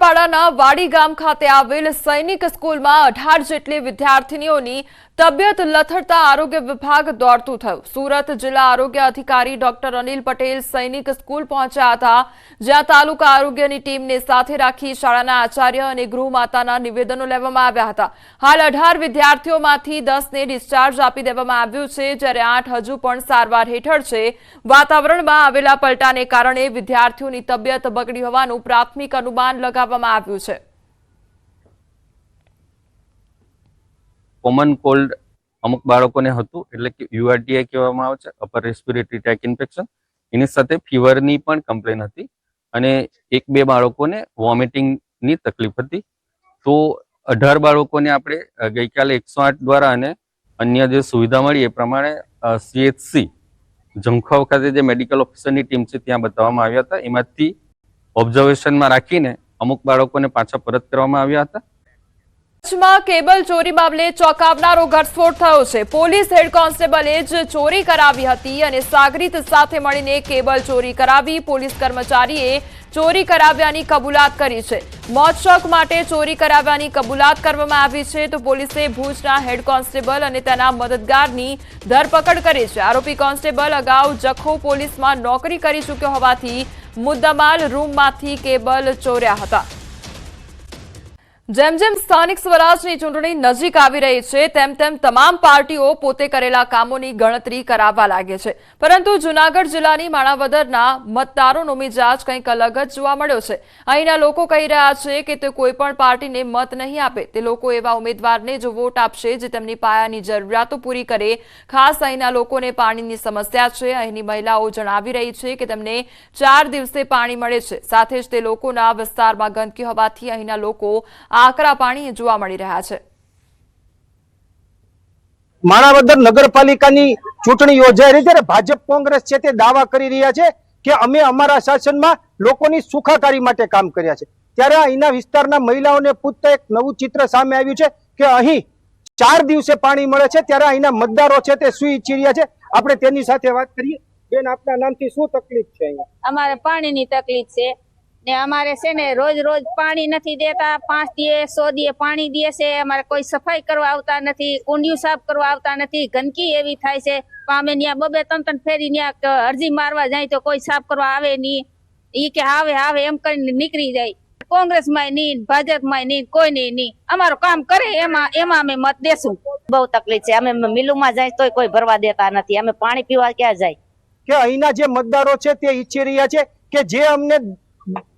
સુત્રાપાડાના વાડી ગામ ખાતે આવેલ સૈનિક સ્કૂલમાં 18 જેટલી વિદ્યાર્થીનીઓની તબિયત લથડતા આરોગ્ય વિભાગ દોડતું થયું। સુરત જિલ્લા આરોગ્ય અધિકારી ડોક્ટર અનિલ પટેલ સૈનિક સ્કૂલ પહોંચ્યા હતા, જ્યાં તાલુકા આરોગ્યની ટીમને સાથે રાખી શાળાના આચાર્ય અને ગૃહમાતાના નિવેદનો લેવામાં આવ્યા હતા। હાલ 18 વિદ્યાર્થીઓમાંથી 10ને ડિસ્ચાર્જ આપી દેવામાં આવ્યું છે, જ્યારે 8 હજુ પણ સારવાર હેઠળ છે। વાતાવરણમાં આવેલા પલટાને કારણે વિદ્યાર્થીઓની તબિયત બગડી હોવાનું પ્રાથમિક અનુમાન લગાવવામાં આવ્યું છે। કોમન કોલ્ડ અમુક બાળકોને હતું, એટલે કે યુઆરટીઆઈ કહેવામાં આવે છે, અપર રેસ્પિરેટરી ટ્રેક ઇન્ફેક્શન। એની સાથે ફીવરની પણ કમ્પ્લેન હતી અને 1-2 બાળકોને વોમિટિંગની તકલીફ હતી। તો 18 બાળકોને આપણે ગઈકાલે 108 દ્વારા અને અન્ય જે સુવિધા મળી એ પ્રમાણે સીએચસી જંખાવ ખાતે જે મેડિકલ ઓફિસરની ટીમ છે ત્યાં બતાવવામાં આવ્યા હતા। એમાંથી ઓબ્ઝર્વેશનમાં રાખીને અમુક બાળકોને પાછા પરત કરવામાં આવ્યા હતા। કચ્છમાં કેબલ ચોરી મામલે ચોંકાવનારો ઘટસ્ફોટ થયો છે। પોલીસ હેડ કોન્સ્ટેબલે જ ચોરી કરાવી હતી અને સાગરીત સાથે મળીને કેબલ ચોરી કરાવી પોલીસ કર્મચારીએ ચોરી કરાવ્યાની કબૂલાત કરી છે। મોજશોખ માટે ચોરી કરાવ્યાની કબૂલાત કરવામાં આવી છે, તો પોલીસે ભુજના હેડ કોન્સ્ટેબલ અને તેના મદદગારની ધરપકડ કરી છે। આરોપી કોન્સ્ટેબલ અગાઉ જખૌ પોલીસમાં નોકરી કરી ચૂક્યો હોવાથી મુદ્દામાલ રૂમમાંથી કેબલ ચોર્યા હતા। જેમ જેમ સ્થાનિક સ્વરાજની ચૂંટણી નજીક આવી રહી છે, તેમ તેમ તમામ પાર્ટીઓ પોતે કરેલા કામોની ગણતરી કરાવવા લાગે છે, પરંતુ જૂનાગઢ જિલ્લાની માણાવદરના મતદારોનો મિજાજ કંઈક અલગ જ જોવા મળ્યો છે। અહીંના લોકો કહી રહ્યા છે કે તે કોઈ પણ પાર્ટીને મત નહીં આપે, તે લોકો એવા ઉમેદવારને જ વોટ આપશે જે તેમની પાયાની જરૂરિયાતો પૂરી કરે। ખાસ અહીંના લોકોને પાણીની સમસ્યા છે। અહીંની મહિલાઓ જણાવી રહી છે કે તેમને 4 દિવસે પાણી મળે છે, સાથે જ તે લોકોના વિસ્તારમાં ગંદકી હોવાથી અહીંના લોકો આકરા પાણી જોવા મળી રહ્યા છે। માણાવદર નગરપાલિકાની ચૂંટણી યોજાઈ રહી ત્યારે ભાજપ કોંગ્રેસ છે તે દાવા કરી રહ્યા છે કે અમે અમારા શાસનમાં લોકોની સુખાકારી માટે કામ કર્યા છે, ત્યારે અહીંના વિસ્તારના મહિલાઓને પૂછતા એક નવું ચિત્ર સામે આવ્યું છે કે અહીં 4 દિવસે પાણી મળે છે, ત્યારે અહીંના મતદારો છે તે શું ઈચ્છી રહ્યા છે, આપણે તેની સાથે વાત કરીએ। બેન, આપના નામથી શું તકલીફ છે? અહીંયા અમારે પાણીની તકલીફ છે ને અમારે છે ને રોજ રોજ પાણી નથી દેતા। 5 દિવસ 100 દિવસ પાણી દે છે, અમારે કોઈ સફાઈ કરવા આવતા નથી, કુંડિયું સાફ કરવા આવતા નથી, ગંદકી એવી થાય છે। અમે ત્યાં 2-3 ફેરી ત્યાં અરજી મારવા જાય તો કોઈ સાફ કરવા આવે નહીં, ઈ કે આવે એમ કરીને નીકળી જાય। કોંગ્રેસમાં નહીં, ભાજપમાં નહીં, કોઈ નહીં, અમારું કામ કરે એમાં અમે મત દેશું। બહુ તકલીફ છે, અમે મિલુમાં જાય તોય કોઈ ભરવા દેતા નથી, અમે પાણી પીવા ક્યાં જાય? કે અહીંના જે મતદારો છે તે ઈચ્છી રહ્યા છે કે જે અમને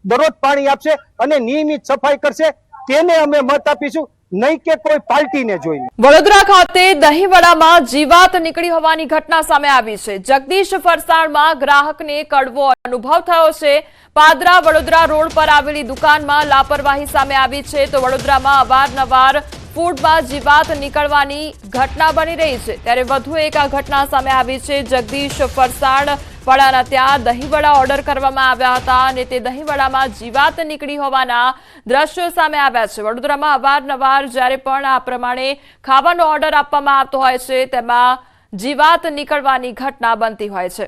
દરરોજ પાણી આપશે અને નિયમિત સફાઈ કરશે તેને અમે મત આપીશું, નહીં કે કોઈ પાર્ટીને જોઈને। વડોદરા ખાતે દહીંવડામાં જીવાત નીકળી હોવાની ઘટના સામે આવી છે। જગદીશ ફરસાણમાં ગ્રાહકને કડવો અનુભવ થયો છે। પાદરા વડોદરા રોડ પર આવેલી દુકાનમાં લાપરવાહી સામે આવી છે, તો વડોદરામાં અવારનવાર ફૂડમાં જીવાત નીકળવાની ઘટના બની રહી છે, ત્યારે વધુ એક આ ઘટના સામે આવી છે। જગદીશ ફરસાણ વડાના ત્યાં દહીંવડા ઓર્ડર કરવામાં આવ્યા હતા અને તે દહીંવડામાં જીવાત નીકળી હોવાના દ્રશ્યો સામે આવ્યા છે। વડોદરામાં અવારનવાર જ્યારે પણ આ પ્રમાણે ખાવાનો ઓર્ડર આપવામાં આવતો હોય છે, તેમાં જીવાત નીકળવાની ઘટના બનતી હોય છે।